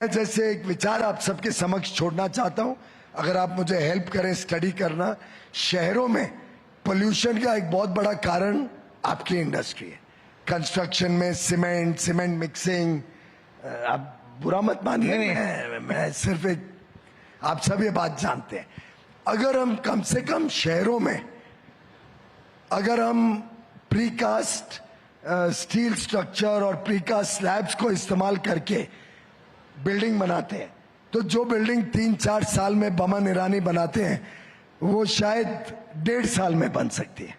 जैसे एक विचार आप सबके समक्ष छोड़ना चाहता हूं, अगर आप मुझे हेल्प करें स्टडी करना। शहरों में पोल्यूशन का एक बहुत बड़ा कारण आपकी इंडस्ट्री है। कंस्ट्रक्शन में सीमेंट मिक्सिंग, आप बुरा मत मानिए, मैं सिर्फ एक, आप सब ये बात जानते हैं। अगर हम कम से कम शहरों में अगर हम प्रीकास्ट स्टील स्ट्रक्चर और प्रीकास्ट स्लैब्स को इस्तेमाल करके बिल्डिंग बनाते हैं, तो जो बिल्डिंग 3-4 साल में बमन ईरानी बनाते हैं वो शायद 1.5 साल में बन सकती है।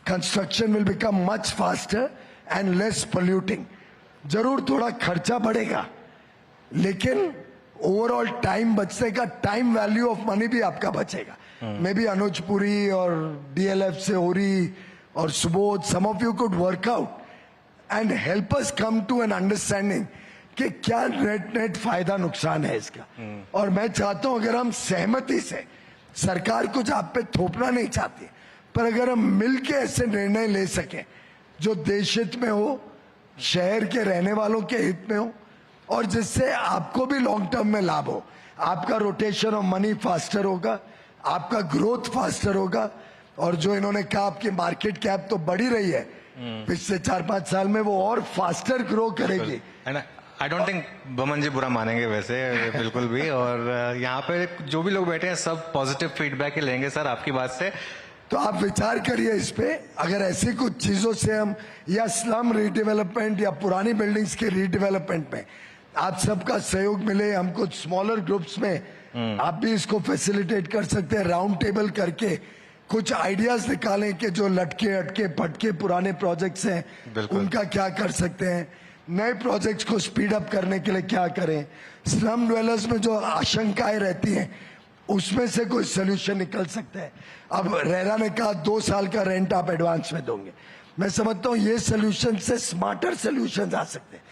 Construction will become much faster and less polluting. जरूर थोड़ा खर्चा बढ़ेगा, लेकिन ओवरऑल टाइम बचने का, टाइम वैल्यू ऑफ मनी भी आपका बचेगा। मे बी अनुज पुरी और DLF से होरी और Subodh, some of you could work out and help us come to an understanding कि क्या नेट फायदा नुकसान है इसका। और मैं चाहता हूं, अगर हम सहमति से, सरकार कुछ आप पे थोपना नहीं चाहती, पर अगर हम मिलके ऐसे निर्णय ले सकें जो देश हित में हो, शहर के रहने वालों के हित में हो, और जिससे आपको भी लॉन्ग टर्म में लाभ हो, आपका रोटेशन ऑफ मनी फास्टर होगा, आपका ग्रोथ फास्टर होगा, और जो इन्होंने कहा आपकी मार्केट कैप तो बढ़ी रही है पिछले 4-5 साल में, वो और फास्टर ग्रो करेगी। आई डोंट थिंक बमन जी बुरा मानेंगे वैसे, बिल्कुल भी। और यहाँ पे जो भी लोग बैठे हैं सब पॉजिटिव फीडबैक ही लेंगे सर आपकी बात से। तो आप विचार करिए इस पे, अगर ऐसी कुछ चीजों से हम, या स्लम रीडेवलपमेंट या पुरानी बिल्डिंग्स के रीडेवलपमेंट में आप सबका सहयोग मिले, हम कुछ स्मॉलर ग्रुप्स में आप भी इसको फैसिलिटेट कर सकते हैं, राउंड टेबल करके कुछ आइडियाज निकालें कि जो लटके अटके फटके पुराने प्रोजेक्ट्स हैं उनका क्या कर सकते हैं, नए प्रोजेक्ट्स को स्पीड अप करने के लिए क्या करें, स्लम ड्वेलर्स में जो आशंकाएं रहती हैं उसमें से कोई सोल्यूशन निकल सकता है। अब रेरा ने कहा 2 साल का रेंट आप एडवांस में दोगे, मैं समझता हूँ ये सोल्यूशन से स्मार्टर सोल्यूशन आ सकते हैं।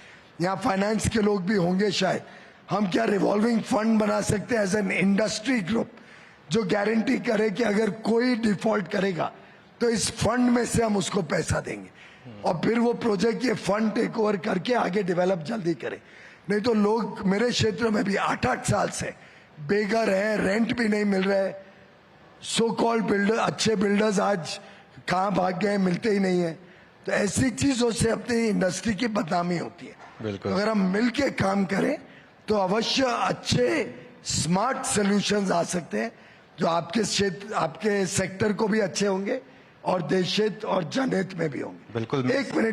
यहाँ फाइनेंस के लोग भी होंगे शायद, हम क्या रिवॉल्विंग फंड बना सकते हैं एज एन इंडस्ट्री ग्रुप, जो गारंटी करे कि अगर कोई डिफॉल्ट करेगा तो इस फंड में से हम उसको पैसा देंगे, और फिर वो प्रोजेक्ट ये फंड टेक ओवर करके आगे डेवलप जल्दी करे। नहीं तो लोग मेरे क्षेत्र में भी 8-8 साल से बेघर है, रेंट भी नहीं मिल रहा है, सो कॉल्ड बिल्डर, अच्छे बिल्डर्स आज कहाँ भाग गए, मिलते ही नहीं है। तो ऐसी चीजों से अपनी इंडस्ट्री की बदनामी होती है। बिल्कुल, अगर हम मिलके काम करें तो अवश्य अच्छे स्मार्ट सॉल्यूशंस आ सकते हैं, जो आपके क्षेत्र, आपके सेक्टर को भी अच्छे होंगे और देश हित और जनहित में भी होंगे। बिल्कुल। 1 मिनट